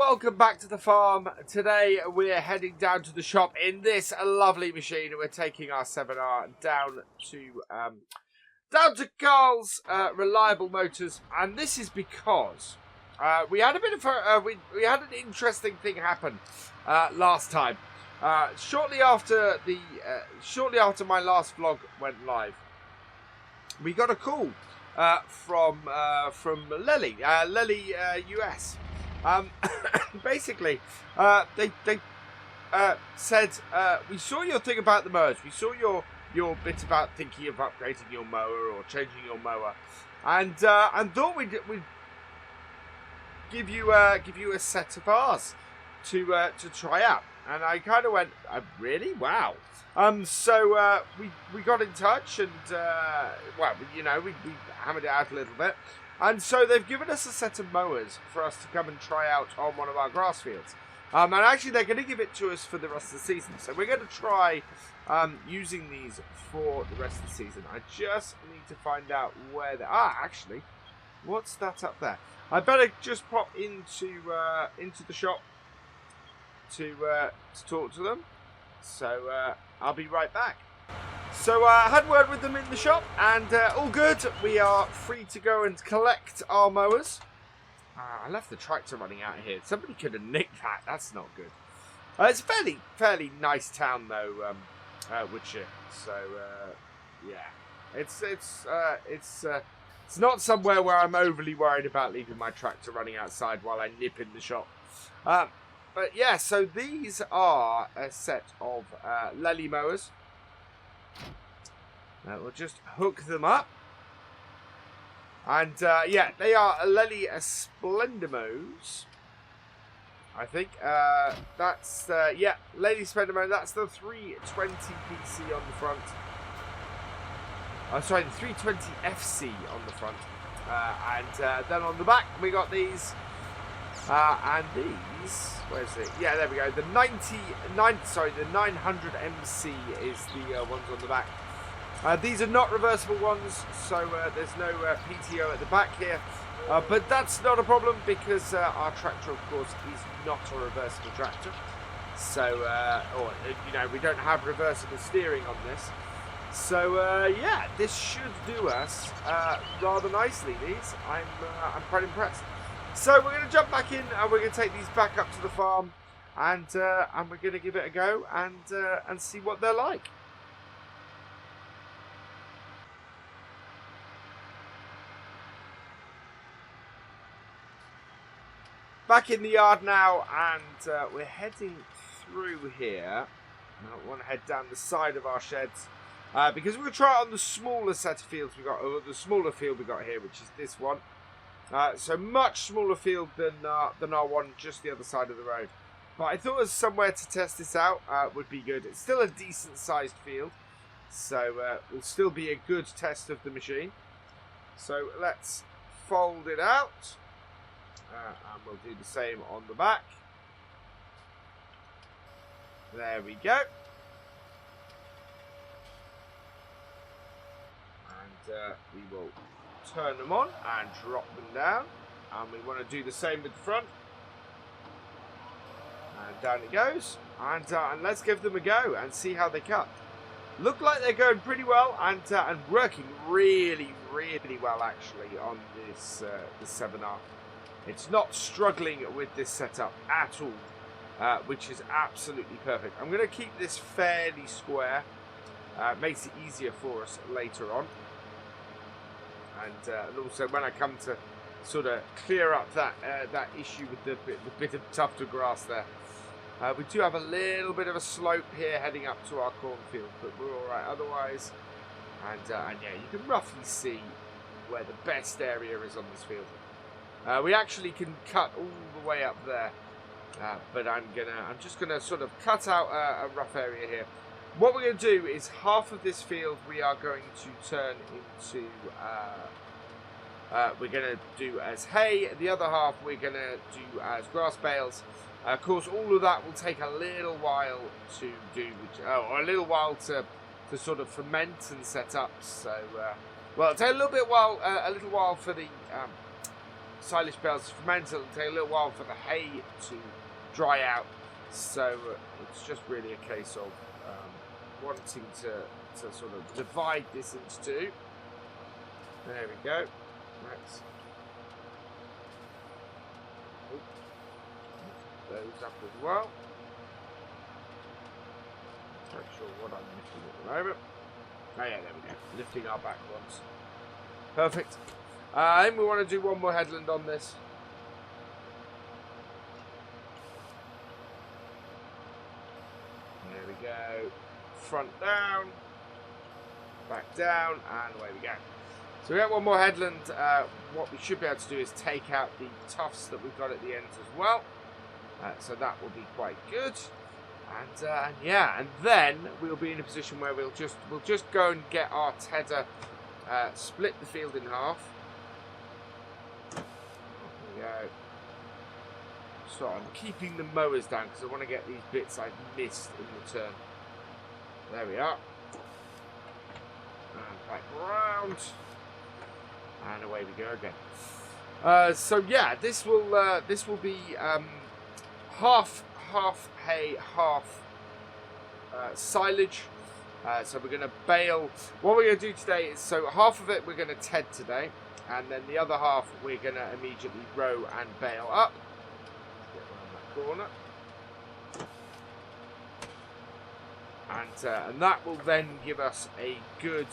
welcome back to the farm. Today we're heading down to the shop in this lovely machine. We're taking our 7R down to Carl's Reliable Motors, and this is because we had a bit of we had an interesting thing happen last time. Shortly after my last vlog went live, we got a call from Lely, US. Basically, they said, we saw your thing about the mowers. We saw your bit about thinking of upgrading your mower or changing your mower, and thought we'd give you a set of ours to try out. And I kind of went, really? Wow. So we got in touch, and well, you know, we hammered it out a little bit. And so they've given us a set of mowers for us to come and try out on one of our grass fields. And actually they're going to give it to us for the rest of the season. So we're going to try using these for the rest of the season. I just need to find out where they are. Actually, what's that up there? I better just pop into the shop to talk to them. So I'll be right back. So I had word with them in the shop, and all good. We are free to go and collect our mowers. I left the tractor running out here. Somebody could have nicked that. That's not good. It's a fairly nice town though, Woodshire. So yeah, it's not somewhere where I'm overly worried about leaving my tractor running outside while I nip in the shop. But yeah, so these are a set of Lely mowers. We'll just hook them up. And yeah, they are Lely splendimos. I think that's yeah, Lely splendimo. That's the 320 PC on the front. Sorry, the 320 FC on the front. And then on the back we got these. And these, where's it? Yeah, there we go. The 900 MC is the ones on the back. These are not reversible ones, so there's no PTO at the back here. But that's not a problem because our tractor, of course, is not a reversible tractor. So, or you know, we don't have reversible steering on this. So yeah, this should do us rather nicely. These, I'm quite impressed. So we're going to jump back in, and we're going to take these back up to the farm, and we're going to give it a go and see what they're like. Back in the yard now, and we're heading through here. I want to head down the side of our sheds because we're going to try it on the smaller set of fields we got, or the smaller field we got here, which is this one. So much smaller field than our one just the other side of the road. But I thought as somewhere to test this out would be good. It's still a decent sized field, so will still be a good test of the machine. So let's fold it out, and we'll do the same on the back. There we go. And we will turn them on and drop them down, and we want to do the same with the front, and down it goes, and let's give them a go and see how they cut. Look like they're going pretty well, and working really well actually on this the 7R. It's not struggling with this setup at all, which is absolutely perfect. I'm going to keep this fairly square. Makes it easier for us later on. And also when I come to sort of clear up that issue with the bit of tufted grass there. We do have a little bit of a slope here heading up to our cornfield, but we're alright otherwise. And yeah, you can roughly see where the best area is on this field. We actually can cut all the way up there, but I'm just gonna sort of cut out a rough area here. What we're going to do is half of this field we are going to turn into, we're going to do as hay. The other half we're going to do as grass bales. Of course, all of that will take a little while to do, or a little while to sort of ferment and set up. So, well, it'll take a little while for the silage bales to ferment. It'll take a little while for the hay to dry out. So it's just really a case of wanting to sort of divide this into two. There we go. Let's those up as well. Not sure what I'm lifting at the moment. Oh yeah, there we go. Lifting our back ones. Perfect. And we want to do one more headland on this. There we go. Front down. Back down. And away we go. So we got one more headland. What we should be able to do is take out the tufts that we've got at the ends as well. So that will be quite good. And yeah, and then we'll be in a position where we'll just go and get our tedder, split the field in half. There we go. So I'm keeping the mowers down because I want to get these bits I've missed in the turn. There we are. And back round. And away we go again. So yeah, this will be half hay, half silage. So we're going to bale. What we're going to do today is, so half of it we're going to ted today, and then the other half we're going to immediately row and bale up. Get around that corner. And that will then give us a good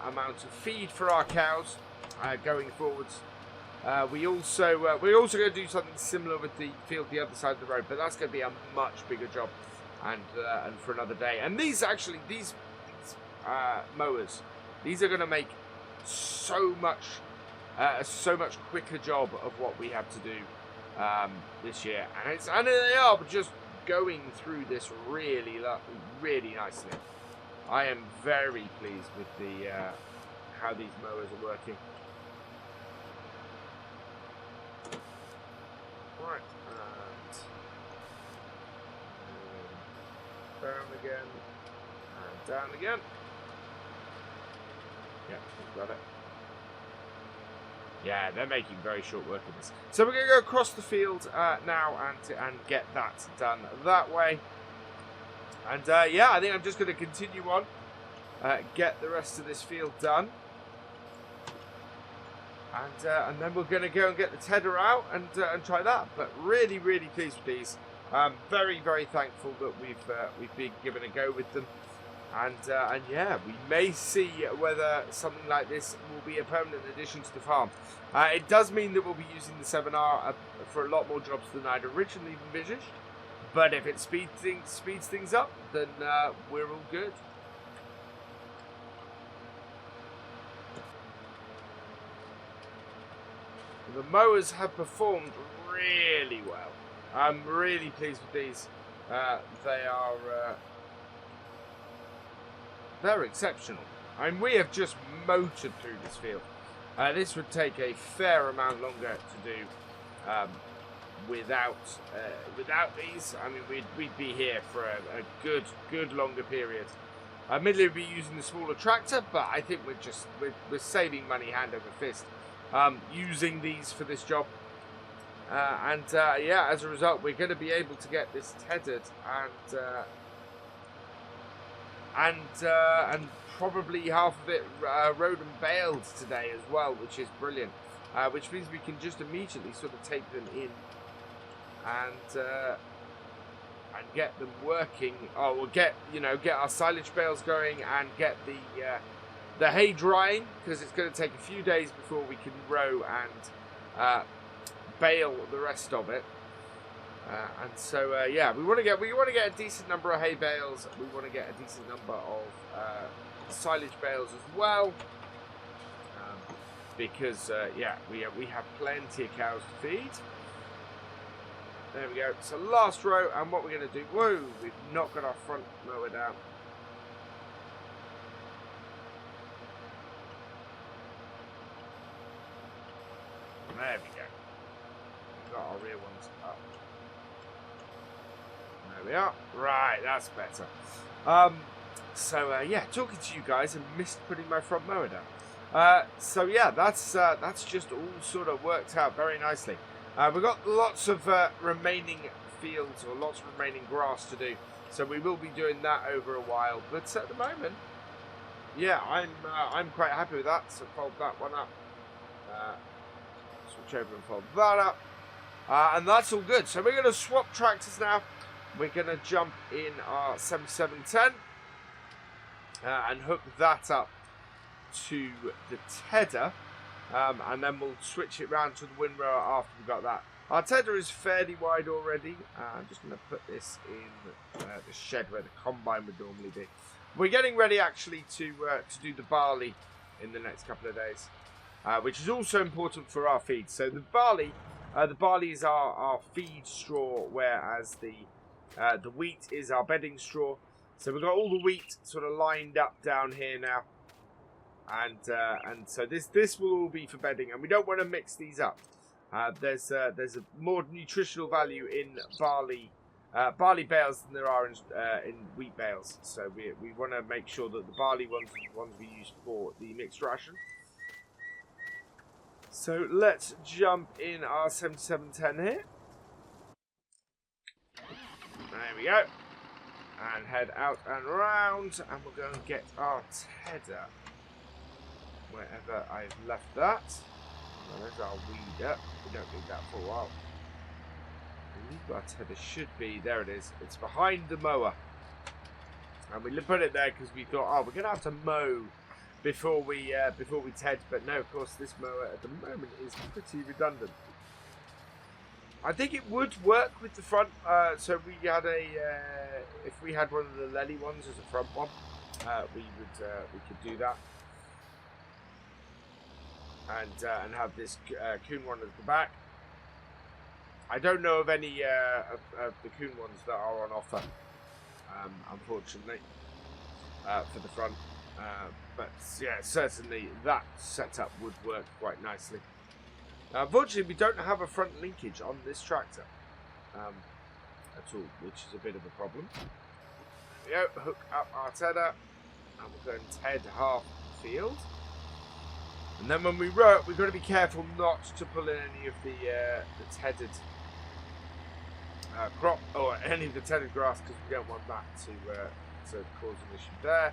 amount of feed for our cows going forwards. We're also going to do something similar with the field the other side of the road, but that's going to be a much bigger job, and for another day. And these mowers, these are going to make so much quicker job of what we have to do this year, and they are just going through this really nicely. I am very pleased with the how these mowers are working. Right, and down again, and down again. Yeah, we've got it. Yeah, they're making very short work of this. So we're going to go across the field now and get that done that way. And yeah, I think I'm just going to continue on, get the rest of this field done. And then we're going to go and get the tedder out and try that. But really pleased with these. Very thankful that we've been given a go with them. And yeah, we may see whether something like this will be a permanent addition to the farm. It does mean that we'll be using the 7R for a lot more jobs than I'd originally envisaged. But if it speeds things up, then we're all good. The mowers have performed really well. I'm really pleased with these. They're exceptional. I mean, we have just motored through this field. This would take a fair amount longer to do without these. I mean, we'd be here for a good longer period. Admittedly, we'd be using the smaller tractor, but I think we're saving money hand over fist. Using these for this job, yeah, as a result we're going to be able to get this tethered and probably half of it rowed and baled today as well, which is brilliant, which means we can just immediately sort of take them in and get them working. Oh, we'll get our silage bales going and get the hay drying, because it's going to take a few days before we can row and bale the rest of it. And so yeah, we want to get a decent number of hay bales. We want to get a decent number of silage bales as well, because yeah, we have plenty of cows to feed. There we go. So last row, and what we're going to do? Whoa, we've not got our front mower down. There we go. We've got our rear ones up. There we are. Right, that's better. So yeah, talking to you guys and missed putting my front mower down. So yeah, that's just all sort of worked out very nicely. We've got lots of remaining fields or lots of remaining grass to do, so we will be doing that over a while. But at the moment, yeah, I'm quite happy with that. So fold that one up, switch over and fold that up, and that's all good. So we're going to swap tractors now. We're going to jump in our 7710 and hook that up to the tedder, and then we'll switch it round to the windrower after we've got that. Our tedder is fairly wide already. I'm just going to put this in the shed where the combine would normally be. We're getting ready actually to do the barley in the next couple of days, which is also important for our feed. So the barley is our feed straw, whereas the wheat is our bedding straw. So we've got all the wheat sort of lined up down here now. And so this will all be for bedding, and we don't want to mix these up. There's a more nutritional value in barley bales than there are in wheat bales. So we want to make sure that the barley ones are the ones we use for the mixed ration. So let's jump in our 7710 here. There we go. And head out and round, and we'll go and get our tedder wherever I've left that. Well, there's our weeder. We don't need that for a while. I believe our tedder should be, there it is. It's behind the mower. And we put it there because we thought, oh, we're going to have to mow before we ted. But no, of course, this mower at the moment is pretty redundant. I think it would work with the front. So we had if we had one of the Lely ones as a front one, we could do that. And have this coon one at the back. I don't know of any of the coon ones that are on offer, unfortunately, for the front. But yeah, certainly that setup would work quite nicely. Unfortunately, we don't have a front linkage on this tractor at all, which is a bit of a problem. There we go, hook up our tedder, and we'll go and ted half the field. And then when we row, we've got to be careful not to pull in any of the tedded crop or any of the tedded grass, because we don't want that to cause an issue there.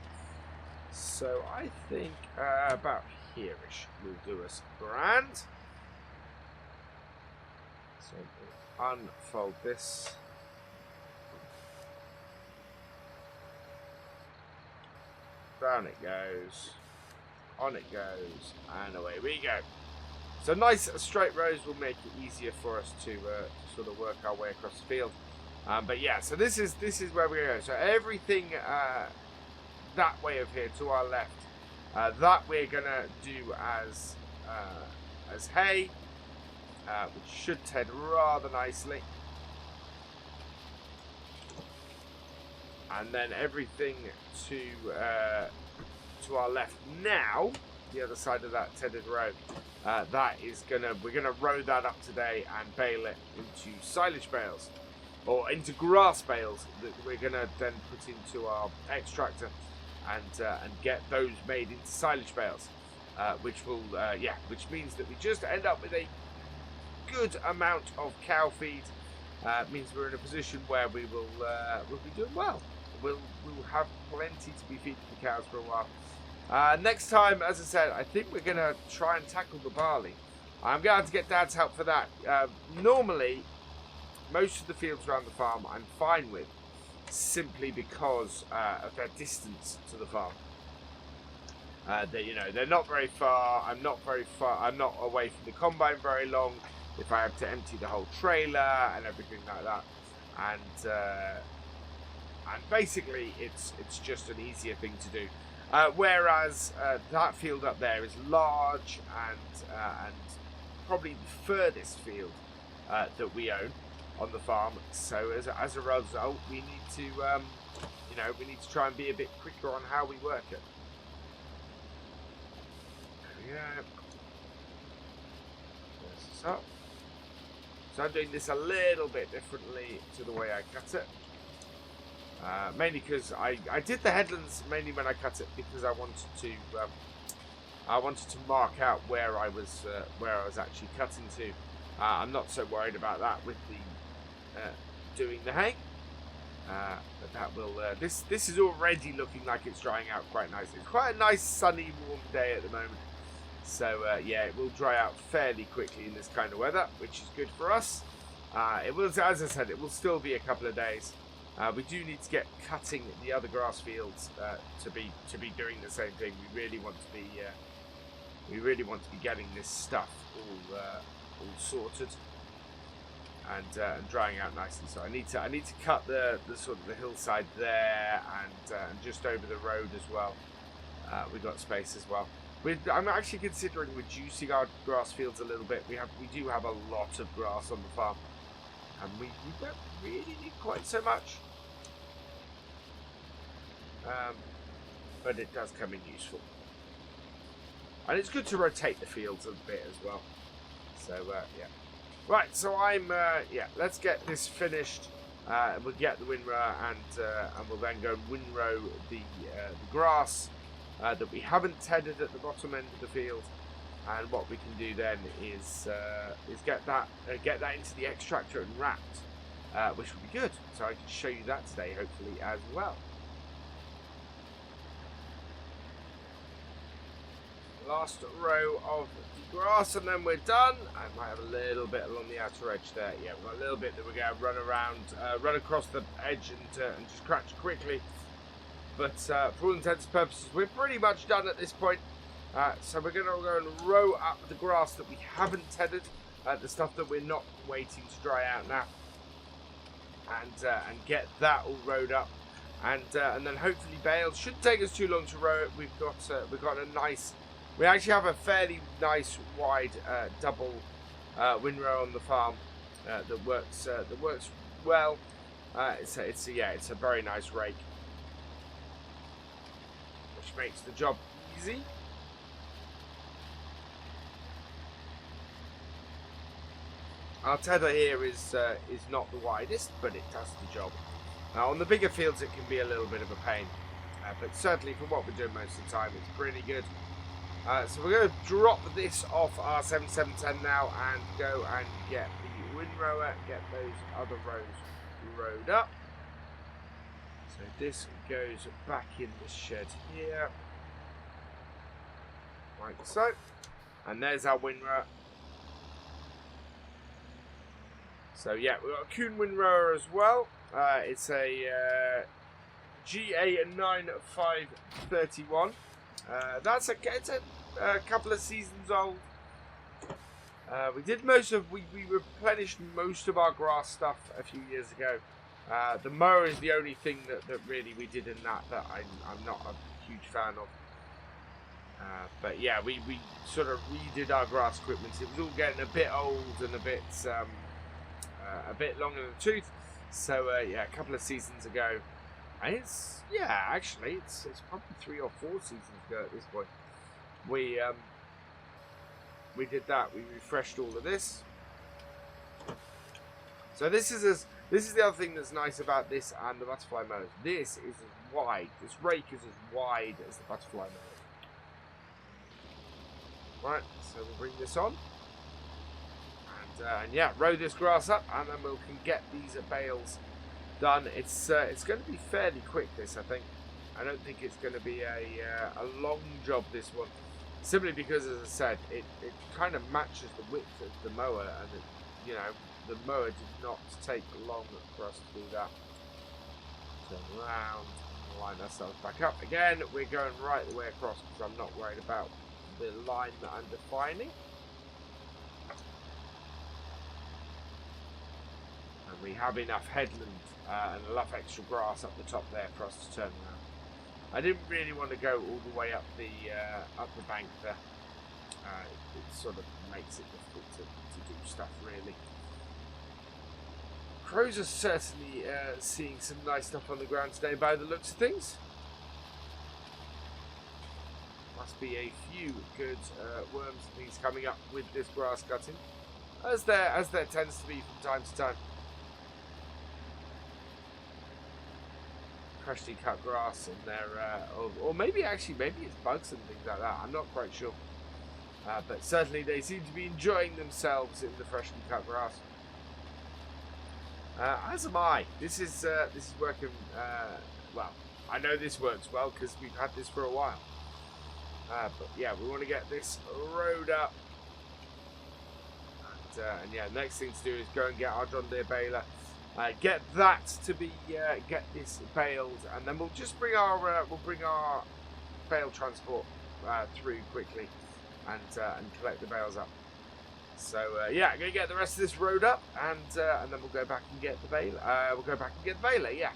So I think about here-ish will do us grand. So we'll unfold this. Down it goes. On it goes, and away we go. So nice straight rows will make it easier for us to sort of work our way across the field. But yeah, so this is where we go. So everything that way of here to our left, that we're gonna do as hay, which should ted rather nicely. And then everything to our left now, the other side of that tedded row, we're gonna row that up today and bale it into silage bales, or into grass bales that we're gonna then put into our extractor and get those made into silage bales, which means that we just end up with a good amount of cow feed. Means we're in a position where we'll be doing well. We'll have plenty to be feeding the cows for a while. Next time, as I said, I think we're going to try and tackle the barley. I'm going to have to get Dad's help for that. Normally, most of the fields around the farm I'm fine with, simply because of their distance to the farm. They're not very far. I'm not very far. I'm not away from the combine very long. If I have to empty the whole trailer and everything like that, and basically it's just an easier thing to do. Whereas that field up there is large and probably the furthest field that we own on the farm. So as a result, we need to try and be a bit quicker on how we work it. There we go. There's this up. So I'm doing this a little bit differently to the way I cut it. Mainly because I did the headlands mainly when I cut it because I wanted to I wanted to mark out where I was actually cutting to. I'm not so worried about that with the doing the hay. But that will. This is already looking like it's drying out quite nicely. It's quite a nice sunny, warm day at the moment. So yeah, it will dry out fairly quickly in this kind of weather, which is good for us. It will, as I said, it will still be a couple of days. We do need to get cutting the other grass fields to be doing the same thing. We really want to be getting this stuff all sorted and drying out nicely. So I need to cut the sort of the hillside there and just over the road as well. We've got space as well. I'm actually considering reducing our grass fields a little bit. We do have a lot of grass on the farm, and we don't really need quite so much. But it does come in useful. And it's good to rotate the fields a bit as well. So, yeah. Right, so yeah, let's get this finished. We'll get the windrower and we'll then go windrow the grass that we haven't tedded at the bottom end of the field. And what we can do then is get that into the extractor and wrapped, which will be good. So I can show you that today, hopefully, as well. Last row of the grass and then we're done. I might have a little bit along the outer edge there. Yeah, we've got a little bit that we're going to run around, run across the edge and just scratch quickly. But for all intents and purposes, we're pretty much done at this point. So we're going to go and row up the grass that we haven't tedded, the stuff that we're not waiting to dry out now, and get that all rowed up. And then hopefully bales. Shouldn't take us too long to row it. We've got a nice. We actually have a fairly nice wide double windrow on the farm that works well. It's a very nice rake, which makes the job easy. Our tether here is not the widest, but it does the job. Now on the bigger fields it can be a little bit of a pain, but certainly for what we're doing most of the time it's pretty good. So we're going to drop this off our 7710 now and go and get the windrower, get those other rows rowed up. So this goes back in the shed here, like so. And there's our windrower. So yeah, we've got a Kuhn windrower as well. It's a GA9531. It's a couple of seasons old. We replenished most of our grass stuff a few years ago. The mower is the only thing that really we did in that I'm not a huge fan of. But yeah, we sort of redid our grass equipment. It was all getting a bit old and a bit long in the tooth. So yeah, a couple of seasons ago, and it's probably 3 or 4 seasons ago at this point. We did that. We refreshed all of this. So this is the other thing that's nice about this and the butterfly mowers. This is as wide. This rake is as wide as the butterfly mower. Right. So we'll bring this on. And yeah, row this grass up, and then we can get these bales done. It's going to be fairly quick. This, I think. I don't think it's going to be a long job. This one, simply because, as I said, it kind of matches the width of the mower, and the mower did not take long for us to do that. Turn around, line ourselves back up again. We're going right the way across because I'm not worried about the line that I'm defining. And we have enough headland and enough extra grass up the top there for us to turn around. I didn't really want to go all the way up the bank there. It sort of makes it difficult to do stuff, really. Crows are certainly seeing some nice stuff on the ground today by the looks of things. Must be a few good worms and things coming up with this grass cutting, as there tends to be from time to time. freshly cut grass in there, or maybe actually maybe it's bugs and things like that. I'm not quite sure, but certainly they seem to be enjoying themselves in the freshly cut grass. As am I. This is working well. I know this works well because we've had this for a while. But yeah, we want to get this road up. And yeah, next thing to do is go and get our John Deere baler. Get that to be get this baled, and then we'll just bring our bale transport through quickly and collect the bales up. So yeah, I'm gonna get the rest of this road up, and then we'll go back and get the baler. We'll go back and get the baler. Yeah.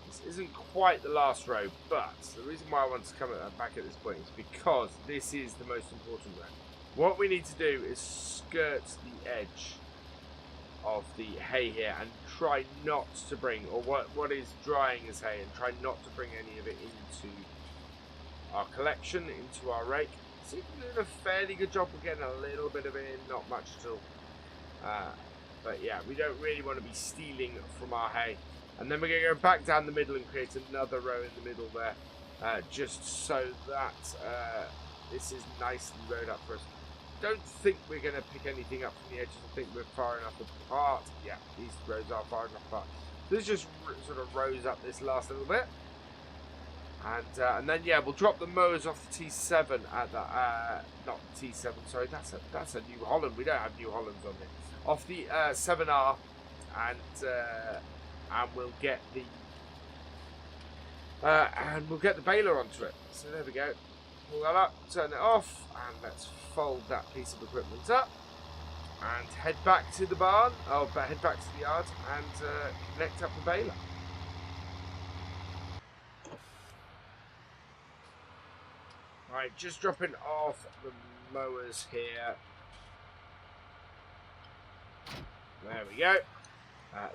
This isn't quite the last road, but the reason why I want to come back at this point is because this is the most important road. What we need to do is skirt the edge of the hay here and try not to bring, or what is drying as hay, and try not to bring any of it into our collection, into our rake. So we're doing a fairly good job of getting a little bit of it in, not much at all. But yeah, we don't really want to be stealing from our hay. And then we're going to go back down the middle and create another row in the middle there, just so that this is nicely rowed up for us. Don't think we're going to pick anything up from the edges. I think we're far enough apart. Yeah, these rows are far enough apart. This just sort of rows up this last little bit. And then yeah, we'll drop the mowers off the T7 at the not T7. Sorry, that's a New Holland. We don't have New Hollands on here. Off the 7R, and we'll get the baler onto it. So there we go. Pull that up, turn it off, and let's fold that piece of equipment up and head back to the barn. Head back to the yard and connect up the baler. Right, just dropping off the mowers here. There we go.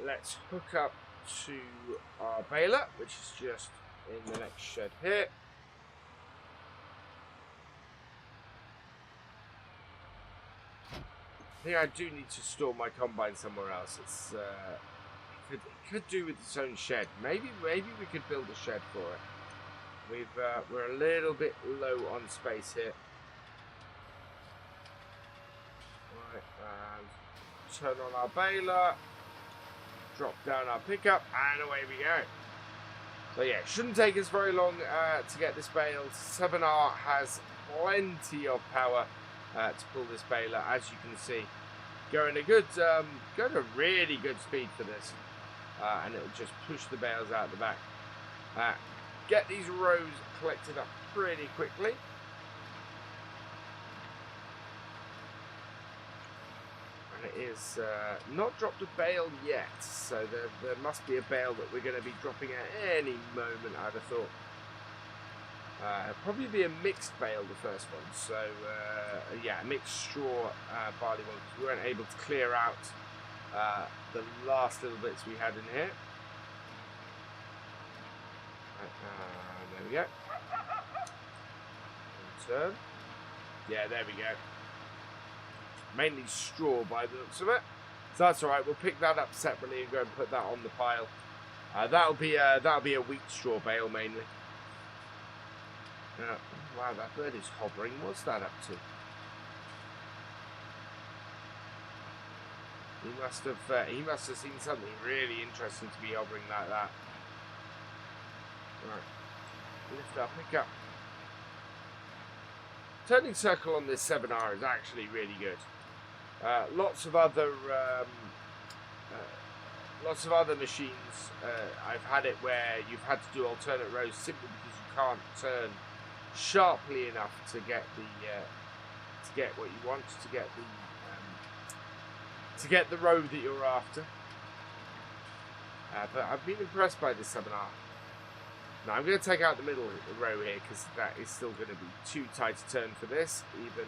Let's hook up to our baler, which is just in the next shed here. I think I do need to store my combine somewhere else. It's it could do with its own shed. Maybe we could build a shed for it. We're a little bit low on space here. Right, and turn on our baler. Drop down our pickup, and away we go. So yeah, it shouldn't take us very long to get this baled. 7R has plenty of power to pull this baler, as you can see. Going a really good speed for this, and it'll just push the bales out the back. Get these rows collected up pretty quickly. It is not dropped a bale yet, so there must be a bale that we're going to be dropping at any moment, I'd have thought. It'll probably be a mixed bale, the first one, so yeah, a mixed straw barley one, because we weren't able to clear out the last little bits we had in here. There we go. And turn. Yeah, there we go. Mainly straw by the looks of it, so that's all right. We'll pick that up separately and go and put that on the pile. That'll be a wheat straw bale mainly. Wow, that bird is hovering. What's that up to? He must have seen something really interesting to be hovering like that. Right, lift our pickup. Turning circle on this 7R is actually really good. Lots of other machines. I've had it where you've had to do alternate rows simply because you can't turn sharply enough to get what you want, to get the row that you're after. But I've been impressed by this 7R. Now I'm going to take out the middle row here because that is still going to be too tight to turn for this, even with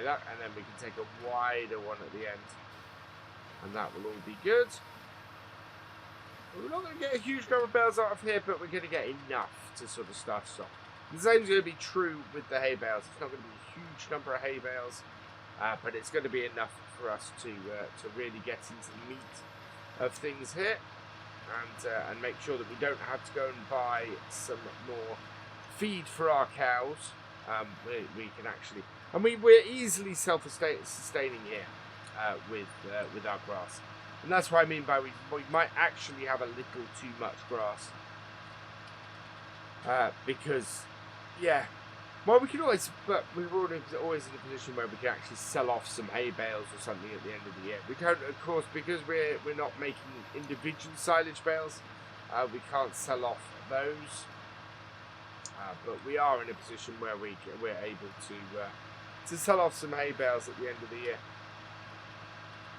that, and then we can take a wider one at the end, and that will all be good. We're not going to get a huge number of bales out of here, but we're going to get enough to sort of start us off. The same is going to be true with the hay bales. It's not going to be a huge number of hay bales, but it's going to be enough for us to really get into the meat of things here, and make sure that we don't have to go and buy some more feed for our cows. We can actually, and we're easily self-sustaining here with our grass, and that's what I mean by we might actually have a little too much grass, because yeah. Well, we can always, but we're always in a position where we can actually sell off some hay bales or something at the end of the year. We don't, of course, because we're not making individual silage bales. We can't sell off those, but we are in a position where we're able to sell off some hay bales at the end of the year.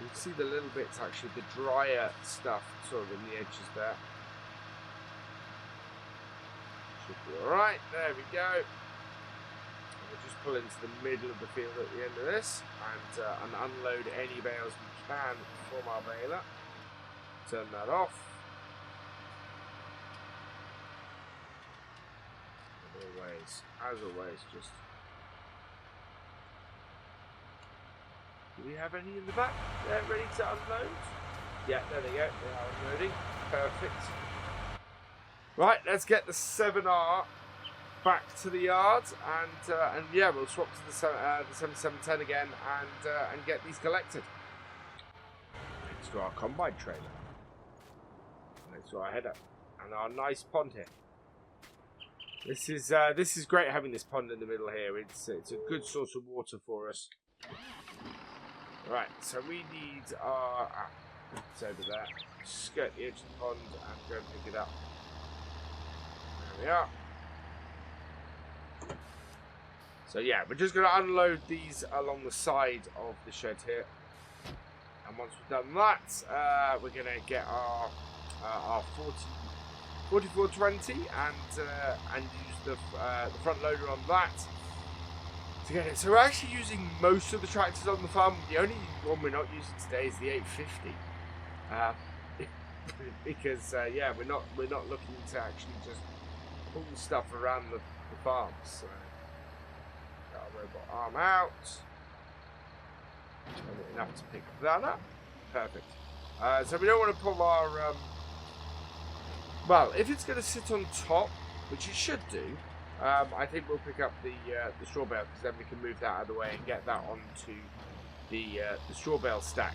You can see the little bits, actually, the drier stuff sort of in the edges there. Should be all right. There we go. We'll just pull into the middle of the field at the end of this and unload any bales we can from our baler. Turn that off. As always, just... Do we have any in the back? They're ready to unload? Yeah, there they go. They are unloading. Perfect. Right, let's get the 7R back to the yard, and yeah, we'll swap to the 7710 again and get these collected. Next to our combine trailer, next to our header, and our nice pond here. This is great having this pond in the middle here. It's a good source of water for us. Right, so we need our it's over there. Skirt the edge of the pond and go and pick it up. There we are. So yeah, we're just going to unload these along the side of the shed here, and once we've done that, we're going to get our 4420 and use the front loader on that to get it. So we're actually using most of the tractors on the farm. The only one we're not using today is the 850, because yeah, we're not looking to actually just pull stuff around the farm. So. Robot arm out. Enough to pick that up. Perfect. So we don't want to pull our... well, if it's going to sit on top, which it should do, I think we'll pick up the straw bale, because then we can move that out of the way and get that onto the straw bale stack,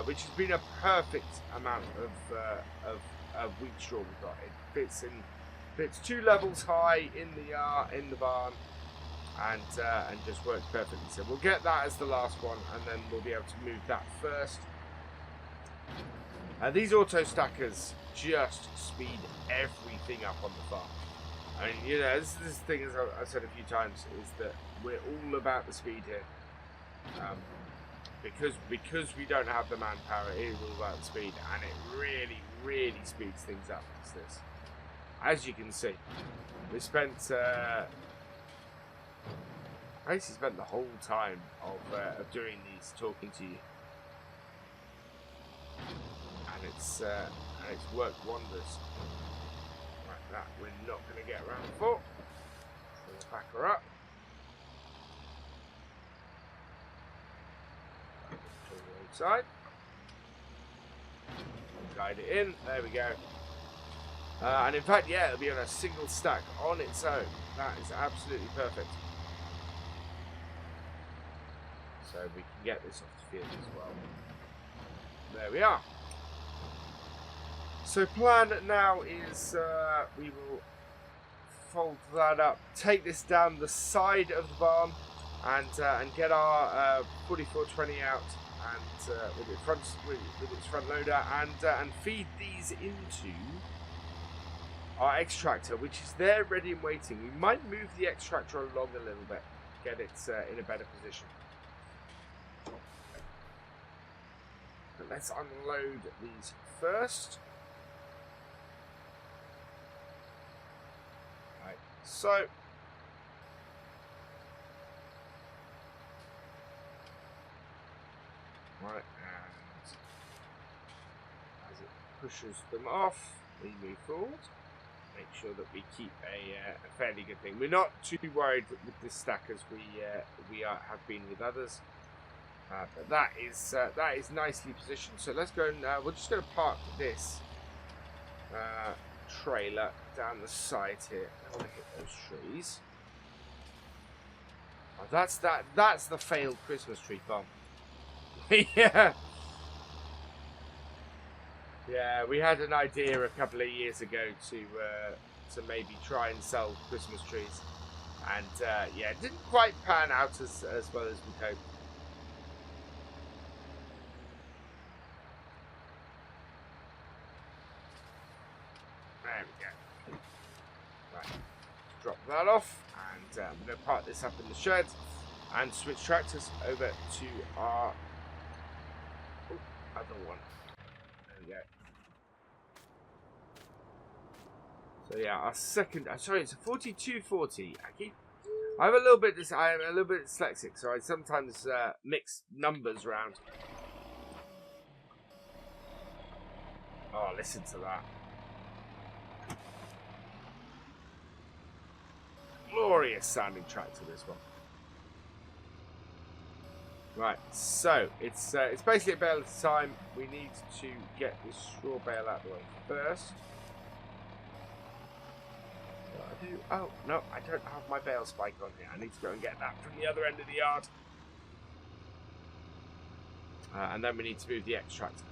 which has been a perfect amount of wheat straw we've got. It fits 2 levels high in the barn. And just works perfectly. So we'll get that as the last one, and then we'll be able to move that first. These auto stackers just speed everything up on the farm. I mean, you know, this thing, as I've said a few times, is that we're all about the speed here. Because we don't have the manpower, it is all about the speed, and it really, really speeds things up. As you can see, we spent. I actually spent the whole time of doing these talking to you, and it's worked wonders. Like that, we're not going to get around for. So we'll back her up. To the roadside. Guide it in. There we go. And in fact, yeah, it'll be on a single stack on its own. That is absolutely perfect. So we can get this off the field as well. There we are. So plan now is we will fold that up, take this down the side of the barn, and get our 4420 out, and with its front loader, and feed these into our extractor, which is there ready and waiting. We might move the extractor along a little bit, get it in a better position. But let's unload these first. Right, so right, and as it pushes them off, we move forward. Make sure that we keep a fairly good thing. We're not too worried with this stack as we have been with others. But that is nicely positioned. So let's go and we're just going to park this trailer down the side here. I want to hit those trees. Oh, that's the failed Christmas tree farm. Yeah. Yeah, we had an idea a couple of years ago to maybe try and sell Christmas trees, and yeah, it didn't quite pan out as well as we'd hoped. There we go. Right, drop that off, and I'm going to park this up in the shed and switch tractors over to our other one. There we go. So yeah, our second. Sorry, it's a 4240. I'm a little bit dyslexic, so I sometimes mix numbers around. Oh, listen to that! Glorious sounding tractor, this one. Right, so it's basically a bale at a time. We need to get this straw bale out of the way first. Oh, no, I don't have my bale spike on here. I need to go and get that from the other end of the yard. And then we need to move the extractor.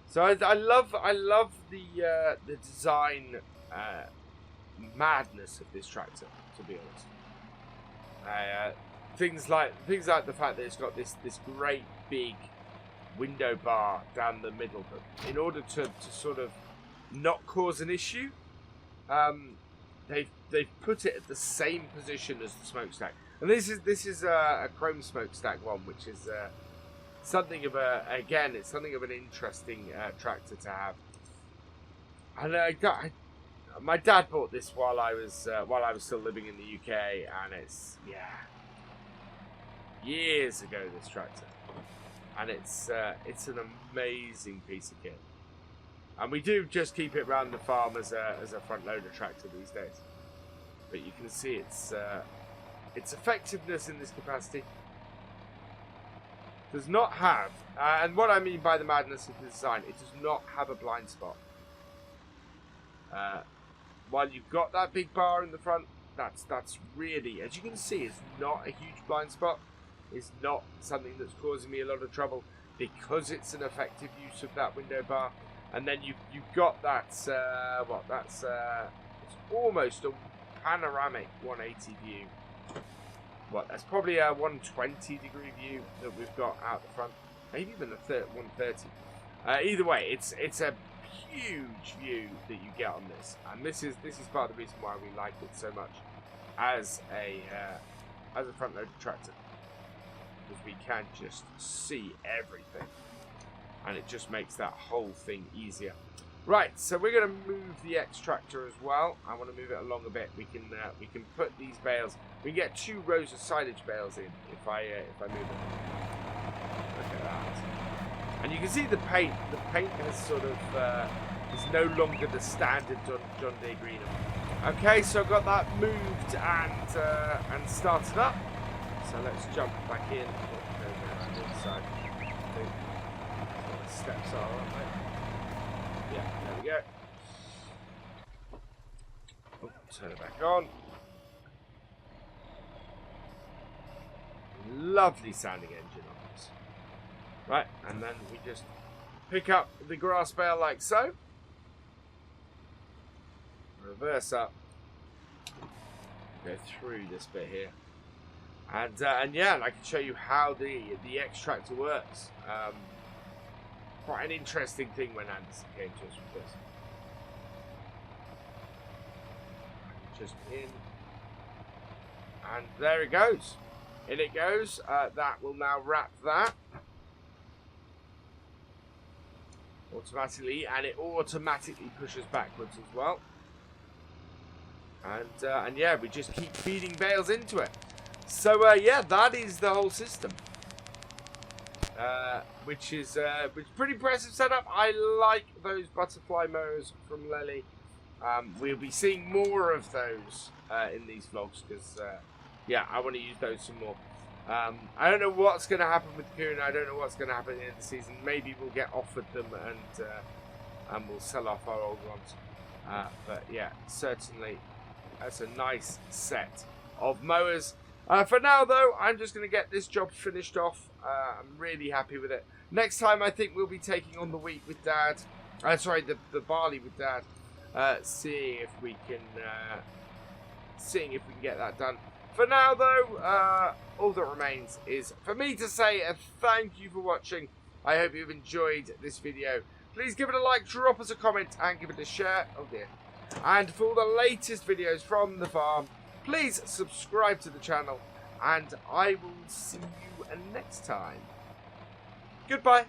So I love the design madness of this tractor, to be honest. Things like the fact that it's got this great big window bar down the middle, but in order to sort of not cause an issue, they've put it at the same position as the smokestack, and this is a chrome smokestack one, which is something of it's something of an interesting tractor to have. And my dad bought this while I was still living in the UK, and it's years ago, this tractor, and it's an amazing piece of kit. And we do just keep it around the farm as a front loader tractor these days. But you can see its effectiveness in this capacity does not have, and what I mean by the madness of the design, it does not have a blind spot. While you've got that big bar in the front, that's really, as you can see, it's not a huge blind spot. It's not something that's causing me a lot of trouble because it's an effective use of that window bar. And then you've got that, it's almost a panoramic 180 view. That's probably a 120 degree view that we've got out the front. Maybe even a 130. Either way, it's a huge view that you get on this. And this is part of the reason why we like it so much as a front loader tractor. Because we can just see everything. And it just makes that whole thing easier. Right, so we're going to move the extractor as well. I want to move it along a bit. We can put these bales. We can get 2 rows of silage bales in if I move it. Look at that. And you can see the paint. The paint has sort of is no longer the standard John Deere green. Okay, so I've got that moved and started up. So let's jump back in. Inside. Steps are, aren't they? Yeah, there we go. Oh, turn it back on. Lovely sounding engine on this. Right, and then we just pick up the grass bale like so. Reverse up. Go through this bit here. And yeah, and I can show you how the extractor works. Quite an interesting thing when Andersen came to us with this. Just in. And there it goes. In it goes. That will now wrap that. Automatically. And it automatically pushes backwards as well. And yeah, we just keep feeding bales into it. So yeah, that is the whole system. Which is pretty impressive setup. I like those butterfly mowers from Lely. We'll be seeing more of those in these vlogs because yeah, I want to use those some more. I don't know what's going to happen with Kuhn. I don't know what's going to happen in the season. Maybe we'll get offered them and we'll sell off our old ones. But yeah, certainly that's a nice set of mowers. For now, though, I'm just going to get this job finished off. I'm really happy with it. Next time, I think we'll be taking on the wheat with Dad. Sorry, the barley with Dad. Seeing if we can get that done. For now, though, all that remains is for me to say a thank you for watching. I hope you've enjoyed this video. Please give it a like, drop us a comment, and give it a share. Oh dear. And for all the latest videos from the farm, please subscribe to the channel, and I will see you next time. Goodbye.